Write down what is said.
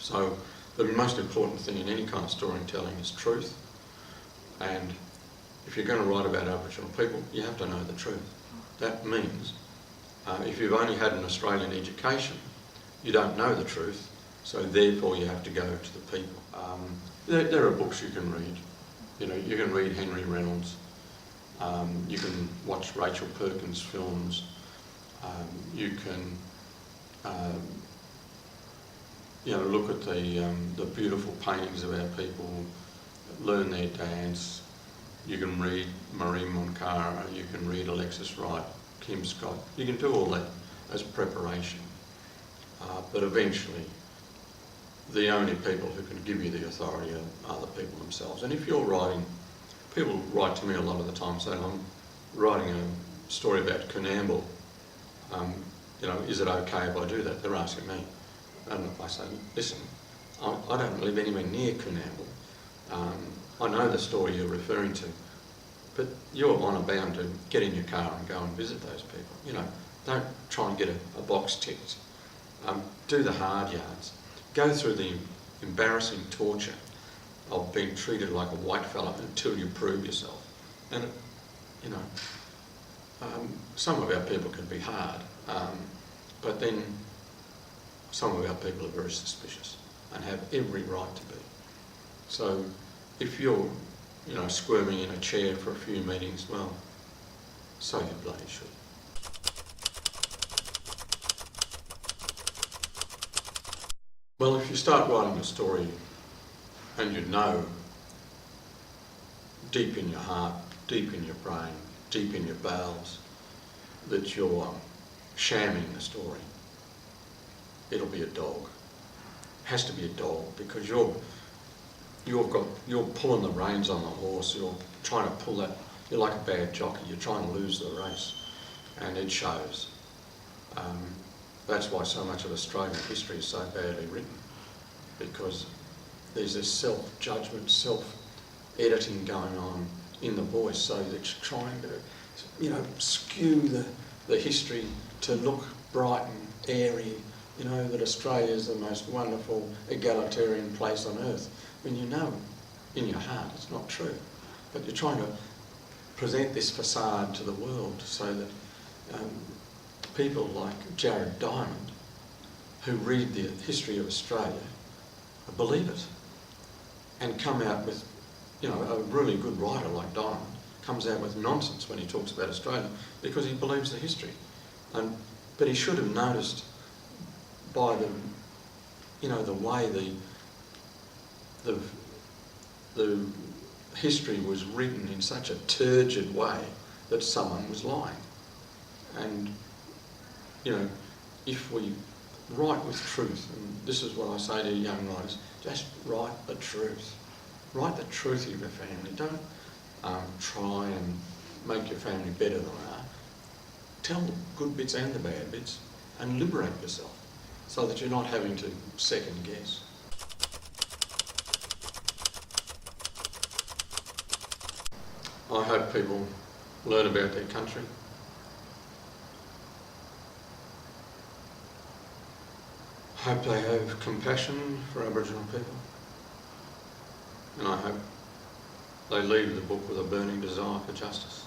So the most important thing in any kind of storytelling is truth, and if you're going to write about Aboriginal people, you have to know the truth. That means if you've only had an Australian education, you don't know the truth, so therefore you have to go to the people. There are books you can read. You know, you can read Henry Reynolds, you can watch Rachel Perkins films, you can look at the beautiful paintings of our people, learn their dance. You can read Marie Moncara, you can read Alexis Wright, Kim Scott. You can do all that as preparation. But eventually, the only people who can give you the authority are the people themselves. And if you're writing, people write to me a lot of the time saying, I'm writing a story about Coonamble, is it okay if I do that? They're asking me. And I say, listen, I don't live anywhere near Coonamble. I know the story you're referring to, but you're honour bound to get in your car and go and visit those people. You know, don't try and get a box ticked. Do the hard yards. Go through the embarrassing torture of being treated like a white fella until you prove yourself. And, some of our people can be hard, but then some of our people are very suspicious and have every right to be. So if you're, squirming in a chair for a few meetings, well, so you bloody should. Well, if you start writing a story and you know deep in your heart, deep in your brain, deep in your bowels that you're shamming the story, it'll be a dog. It has to be a dog because you're pulling the reins on the horse, you're trying to pull that, you're like a bad jockey, you're trying to lose the race, and it shows. That's why so much of Australian history is so badly written, because there's this self-judgment, self-editing going on in the voice, so that you're trying to, skew the history to look bright and airy, that Australia is the most wonderful, egalitarian place on earth, when you know in your heart it's not true. But you're trying to present this facade to the world so that people like Jared Diamond, who read the history of Australia, believe it and come out with, a really good writer like Diamond comes out with nonsense when he talks about Australia because he believes the history. But he should have noticed by the way the history was written in such a turgid way that someone was lying. And if we write with truth, and this is what I say to young writers, just write the truth. Write the truth of your family. Don't try and make your family better than they are. Tell the good bits and the bad bits and liberate yourself so that you're not having to second guess. I hope people learn about their country. I hope they have compassion for Aboriginal people. And I hope they leave the book with a burning desire for justice.